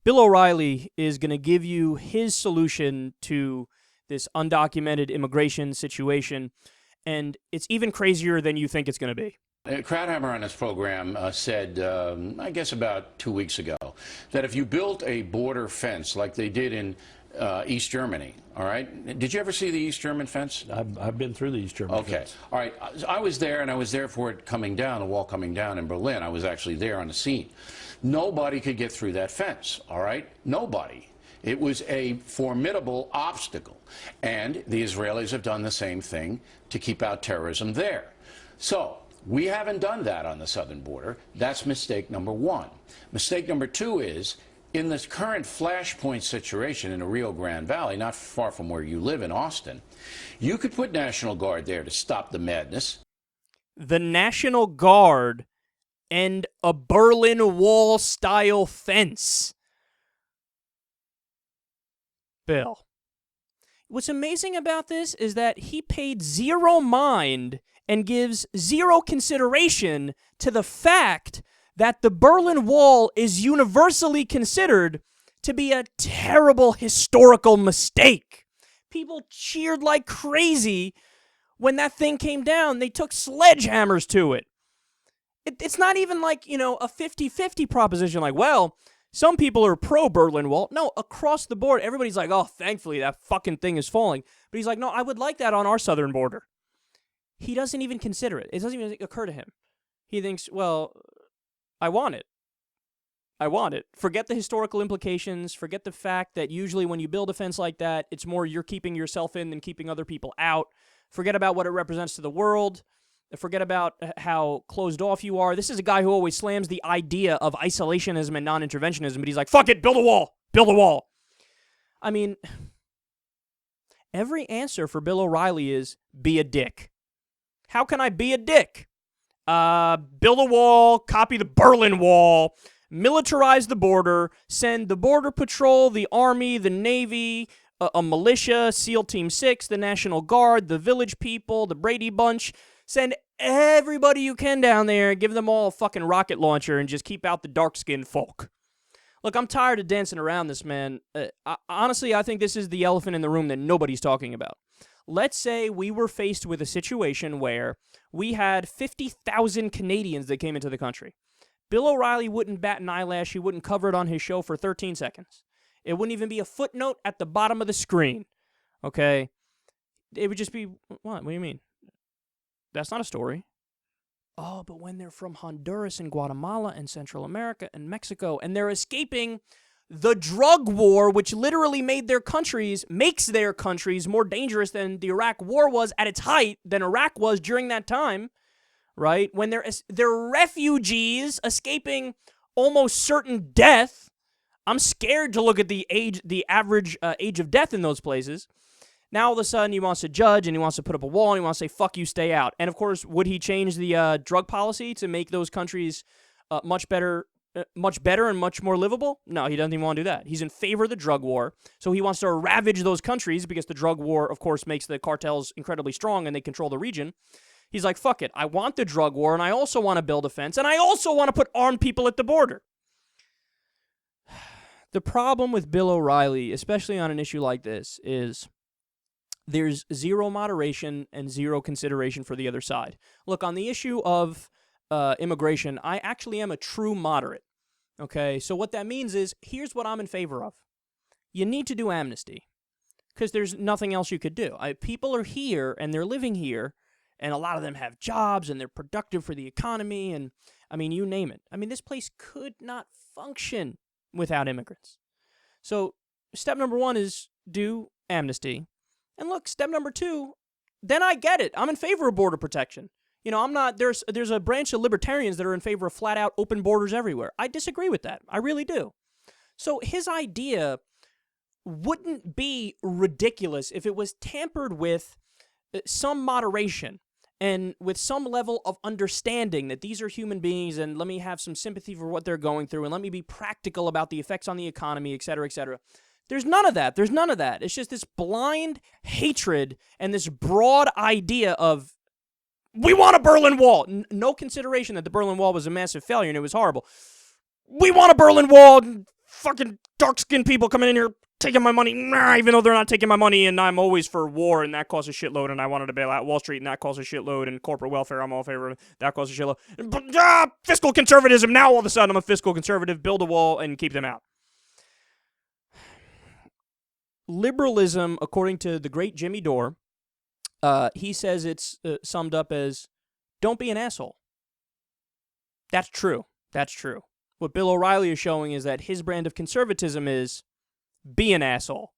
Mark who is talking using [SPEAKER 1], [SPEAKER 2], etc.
[SPEAKER 1] Bill O'Reilly is going to give you his solution to this undocumented immigration situation, and it's even crazier than you think it's going to be.
[SPEAKER 2] Krauthammer on his program said, I guess about 2 weeks ago, that if you built a border fence like they did in East Germany, all right? Did you ever see the East German fence?
[SPEAKER 3] I've been through the East German fence.
[SPEAKER 2] All right. I was there, and I was there for it coming down, the wall coming down in Berlin. I was actually there on the scene. Nobody could get through that fence, all right? Nobody. It was a formidable obstacle. And the Israelis have done the same thing to keep out terrorism there. So we haven't done that on the southern border. That's mistake number one. Mistake number two is, in this current flashpoint situation in the Rio Grande Valley, not far from where you live in Austin, you could put National Guard there to stop the madness.
[SPEAKER 1] The National Guard and a Berlin Wall-style fence. Bill. What's amazing about this is that he paid zero mind and gives zero consideration to the fact that the Berlin Wall is universally considered to be a terrible historical mistake. People cheered like crazy when that thing came down. They took sledgehammers to it. It's not even like, a 50-50 proposition like, well, some people are pro-Berlin Wall. No, across the board, everybody's like, oh, thankfully that fucking thing is falling. But he's like, no, I would like that on our southern border. He doesn't even consider it. It doesn't even occur to him. He thinks, well, I want it. I want it. Forget the historical implications. Forget the fact that usually when you build a fence like that, it's more you're keeping yourself in than keeping other people out. Forget about what it represents to the world. Forget about how closed off you are. This is a guy who always slams the idea of isolationism and non-interventionism, but he's like, fuck it, build a wall. Build a wall. I mean, every answer for Bill O'Reilly is be a dick. How can I be a dick? Build a wall, copy the Berlin Wall, militarize the border, send the Border Patrol, the Army, the Navy, a militia, SEAL Team 6, the National Guard, the Village People, the Brady Bunch. Send everybody you can down there, give them all a fucking rocket launcher, and just keep out the dark-skinned folk. Look, I'm tired of dancing around this, man. Honestly, I think this is the elephant in the room that nobody's talking about. Let's say we were faced with a situation where we had 50,000 Canadians that came into the country. Bill O'Reilly wouldn't bat an eyelash. He wouldn't cover it on his show for 13 seconds. It wouldn't even be a footnote at the bottom of the screen. Okay? It would just be, what do you mean? That's not a story. Oh, but when they're from Honduras and Guatemala and Central America and Mexico, and they're escaping the drug war, which literally makes their countries more dangerous than the Iraq war was at its height, than Iraq was during that time, right? When they're refugees escaping almost certain death. I'm scared to look at the average age of death in those places. Now all of a sudden he wants to judge and he wants to put up a wall and he wants to say, fuck you, stay out. And of course, would he change the drug policy to make those countries much better and much more livable? No, he doesn't even want to do that. He's in favor of the drug war. So he wants to ravage those countries because the drug war, of course, makes the cartels incredibly strong and they control the region. He's like, fuck it. I want the drug war and I also want to build a fence and I also want to put armed people at the border. The problem with Bill O'Reilly, especially on an issue like this, is there's zero moderation and zero consideration for the other side. Look, on the issue of immigration, I actually am a true moderate. Okay, so what that means is, here's what I'm in favor of. You need to do amnesty, because there's nothing else you could do. People are here, and they're living here, and a lot of them have jobs, and they're productive for the economy, and, I mean, you name it. I mean, this place could not function without immigrants. So, step number one is do amnesty. And look, step number two, then I get it. I'm in favor of border protection. I'm not, there's a branch of libertarians that are in favor of flat out open borders everywhere. I disagree with that. I really do. So his idea wouldn't be ridiculous if it was tampered with some moderation and with some level of understanding that these are human beings and let me have some sympathy for what they're going through and let me be practical about the effects on the economy, et cetera, et cetera. There's none of that. There's none of that. It's just this blind hatred and this broad idea of, we want a Berlin Wall. No consideration that the Berlin Wall was a massive failure and it was horrible. We want a Berlin Wall. fucking dark-skinned people coming in here taking my money, even though they're not taking my money, and I'm always for war, and that costs a shitload, and I wanted to bail out Wall Street, and that costs a shitload, and corporate welfare, I'm all in favor of, that costs a shitload. But, fiscal conservatism, now all of a sudden I'm a fiscal conservative, build a wall and keep them out. Liberalism, according to the great Jimmy Dore, he says it's summed up as, don't be an asshole. That's true. That's true. What Bill O'Reilly is showing is that his brand of conservatism is, be an asshole.